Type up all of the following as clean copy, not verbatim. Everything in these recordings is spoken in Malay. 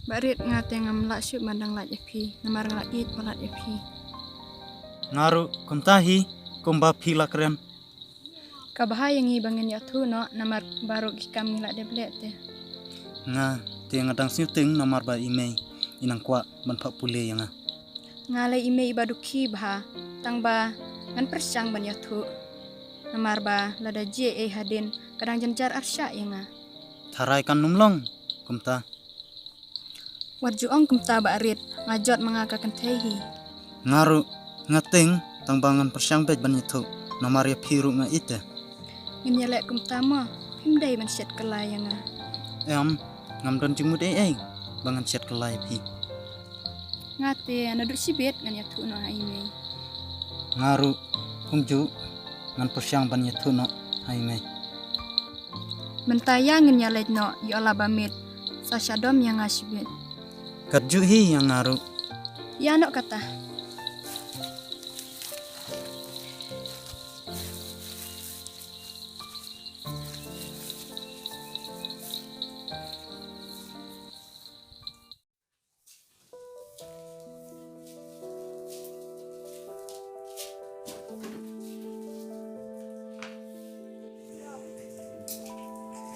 Barit ngate ngam la syuk mandang la epi namar ngla it malat epi. Ngaru kumtahi kumba pila keren. Kabahaya ngi bangin ya tu no namar baru ikam ngla deblet te. Nga te ngadang syuting namar ba imei inang kwa banpak pule yang nga. Ngalai ime ibaduki bah tang ba ngan persyang ban ya tu. Namar ba lada je hadin kadang jenjar arsya yang nga. Tharai kan numlong kumta. Warjuong kumta barit ngajot mengakakan tehi. Ngaru ngateng tang bangan persyang bet ban itu namar ya piru nga ite. Nginyalek kumta mo himdai man syet kelai yang nga. Ngam don jimut bangan syet kelai pi. Ngate naduk sibet ngan ya tu no ime. Ngaru kumju ngan persyang ban itu no haime. Mentaya nginyalek no yola bamit sasyadom yang ngasibet. Kerju hi yang ngaru. Ya no kata.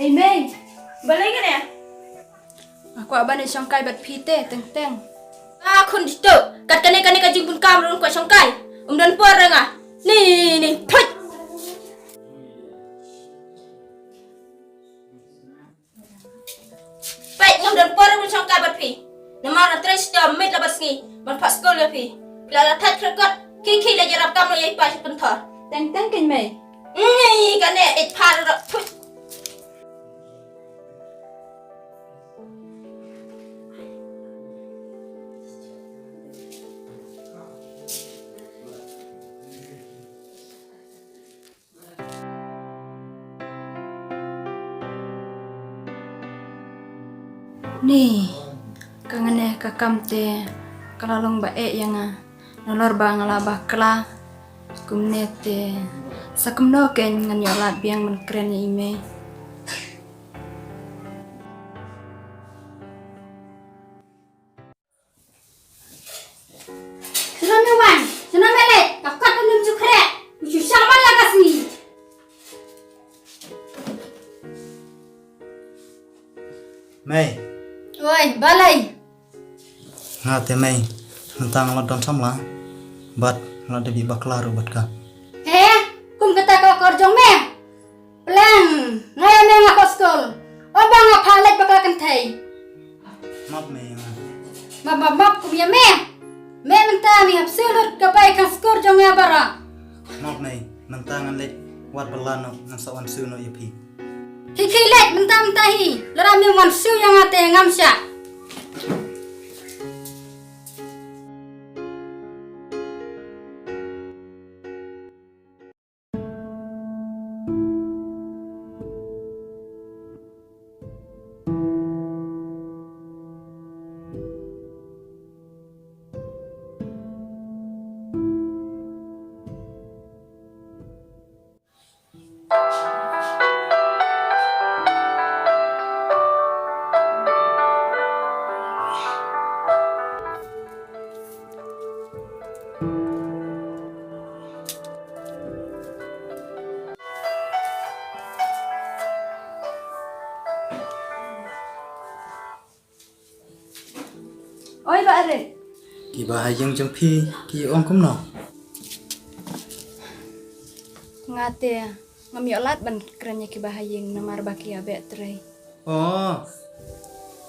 Mei, Balik kan ya? aku aban ni songkai bat pite teng. Kun dito. Kat kane kajing pun kamrun ko sangkai. Dan puara nga. Ni. Put. Baik ngam dan puara pun sangkai bat pi. Namara tres jam met labat ski. Man pas skol ya pi. Lala tat krekot. Kiki la jarap kam lo yai pa pentor. Teng ken Mei. Ni kane it par put. Ni kangane kakam te kalalong bae yang nolor ba ngalaba kla kumne te sakumno ken ngan yolat biang men keren ime. Senang melet. Kakak kan nunjuk krek. Uju sama lah kasih. Mei Woi, balai. ngate mei tentang ladon samla bat lada bi baklaru bat ka. Kum kata kau korjong me. Plan, ngaya me ngako skol. Obang ngapalet bakal kentai. Map mei nga. Map kum ya me. Me menta mi hapsulur kapai kan skor jong ya bara. Map mei mentangan lek wat berlano nang sawan suno ipi. Hikilet menta hi. Lerami wan su yang ate ngamsya. Oi barit. Ki bahayeng jeng pi ki ong kum no. Ngate ngam yolat ban kerennya ki bahayeng namar baki abe tre. Oh,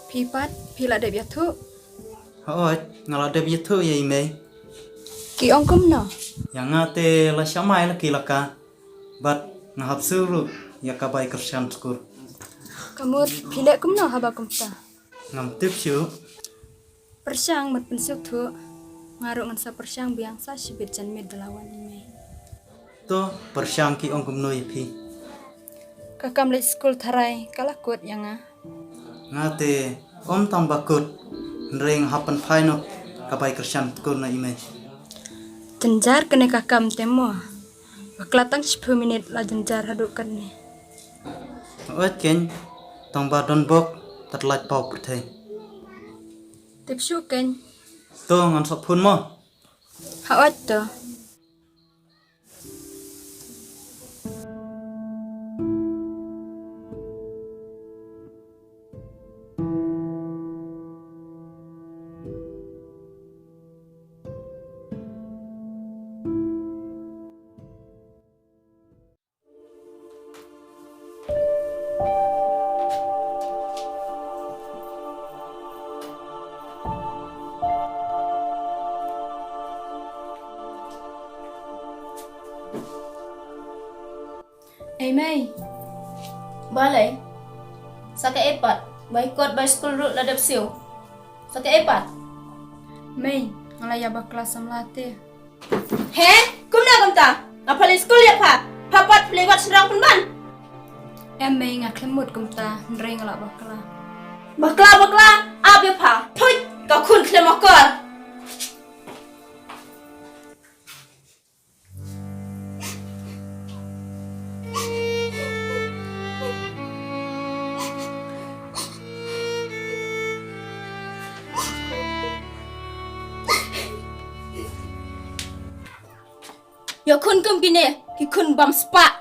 Pipat pila de biatu hoi ngalade bi tu ye mei. ki ongkum no. Yang ngate la syamai la ki laka. Bat ngahap suru ya kabai kersan skur. Kamur pila kum no haba kumta. Ngam tip syu. Persyang mat pensuk tu ngaruk ngan sa persyang biang sa sibit jan med delawan ime. To persyang ki ong kum no ipi. Kakam le school tharai kalakut yang Ngate om tambakut ring hapan paino kabai kersan skur na ime. jenjar kene kakam temo. Baklatang 10 menit la jenjar hadukan ni. Oet ken tong ba don bok tat laj pau puthe. Tipsu ken. To ngan sok phun mo. Hawat to. May. Balay. Sa kaipat, baikot by school route ladap siyo. Sa kaipat. May, ngalaya ba kelas melate. He? Kumna kumta? Apalin school ya pa? Papat pelewat serang pun ban. May ngaklemut kumta, nreng ngalak bakla. Bakla, abi pa. Puy, kau kun klemakor. Ya kun kembine, ki kun bam spa.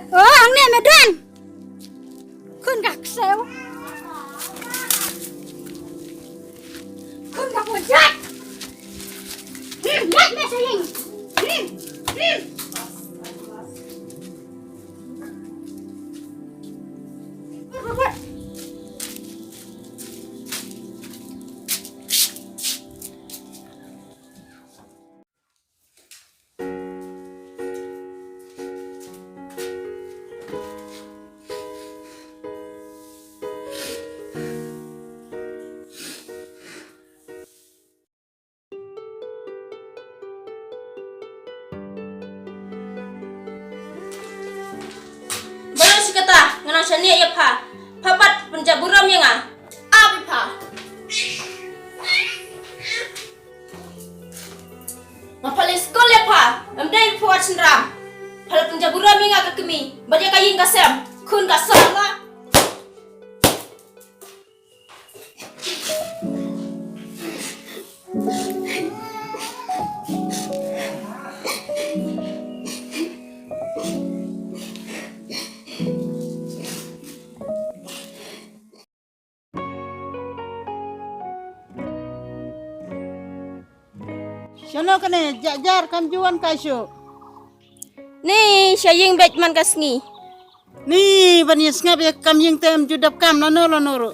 Oh, ang ne medan. Kun gak sew. Kun gak wajat. Yak me saying. Baru si kata, nganang sania ya pa. Papat penjaburam ya nga. Abi pa. Mapalin school ya pa. Amdai puat senram. Pala penjaburam ya nga kakemi. Badia kayin kasem. Kun kasem lah. Shano kene jajar kam juan kaisyo. Ni syaying Batman kasngi. Ni banias ngap ya kam ying tem judap kam lanoro.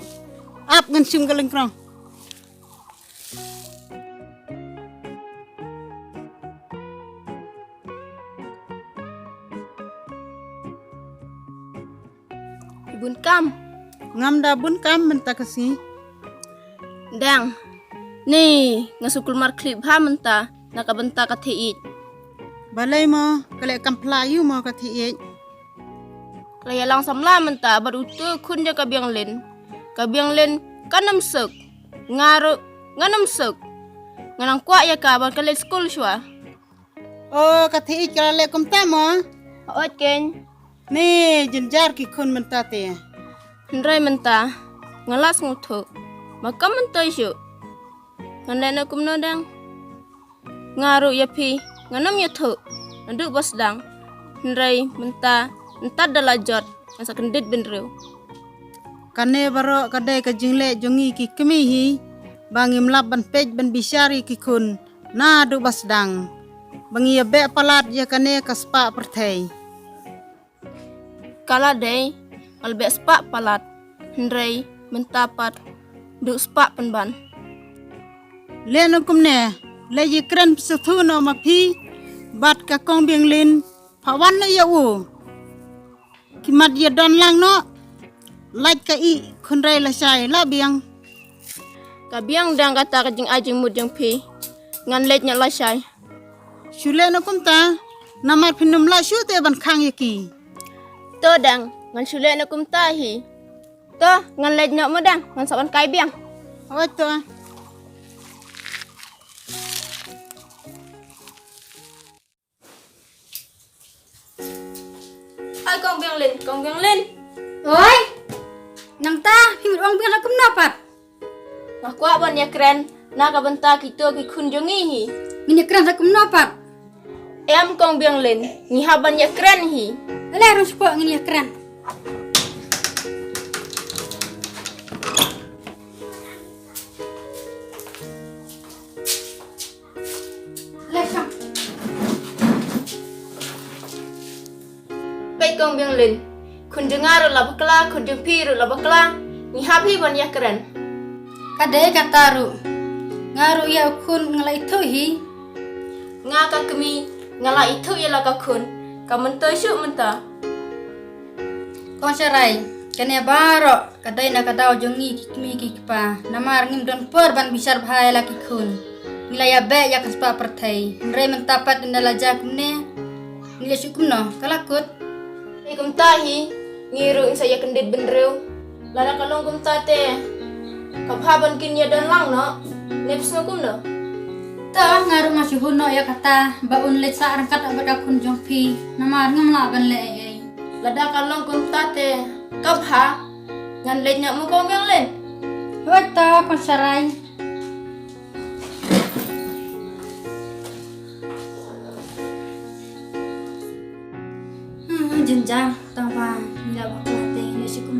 Ap ngan sim galengkrong. Ibun kam. Ngam da bun kam menta kasi. Dang. Ni ngasukul mar klip ha menta nakabenta ka tiit. Balay mo kale kam playu mo kati e. Kaya lang samla menta baru tu kun dia kabiang len. Kabiang len kanam sek. Ngaru nganam sek. Nganang kwa ya ka ban kale school shwa. Oh kati e kale kom tamo. Ot ken. Ni jinjar ki kun menta te. Ndrai menta ngalas ngutu. Maka menta syu. Nganana kumno dang. Ngaru ya pi nganam ya thu. Nduk bos dang. Ndrai menta entar dalajot masa kendit benrew. Kane baro kadai ka jingle jongi ki kemihi. Bangim lap ban pej ban bisyari ki kun. Na du basdang. Bangi ya be palat ya kane kaspa perthei. Kala day albe spa palat. Ndrai mentapat duk spa penban. le no kumne le yi kren psuthu no ma phi bat ka kong biang lin phawan na ya u kimat ya don lang no like ka I khun rai la sai la biang Ka biang dang kata ka jing ajing mud jang pi. Ngan let nya la shai. shule no kumta namar phinum la shu te ban khang yaki To dang ngan shule na kum ta hi. To ngan let nya mo dang ngan saban kai biang. oi to Ai kong biang lin. Oi, nang ta himit ong biang lakum napat. Ngakwa ban ya kren na ka banta kito ki khun jongi hi. Ngini kran lakum napat. Em kong biang lin ni haban ya kren hi. Ale ron sepo ngini kran. Lekam. Pai kong biang lin. Khun jengar la bakla khun jeng pi ru la bakla ni habi ban ya kren. Kade kataru. Ngaru ya kun ngalai thu hi. Nga ka kemi ngala itu ya la ka khun. Ka mentoi syu menta. Kong sarai. Kene baro kadai na kadau jongi kimi kipa. Namar ngim don por ban bisar bahaya laki kun. Nilai ya be ya kaspa perthai. Nre mentapat indala jakne. Nilai syukum no kalakut. Ikum tahi ngiru ing saya kendit benreu. Lada kalong kum tate. Kaphaban kin ya dan lang no. Neps kum no. Ta ngaru masih huno ya kata baun let sa arang kata bada kun jongpi. Namar ngam la ban le ai. Lada kalong kum tate. Kapha ngan let nya mo kong yang len. Wata kong sarai. Jenjang tawa nila baklate nila syukum.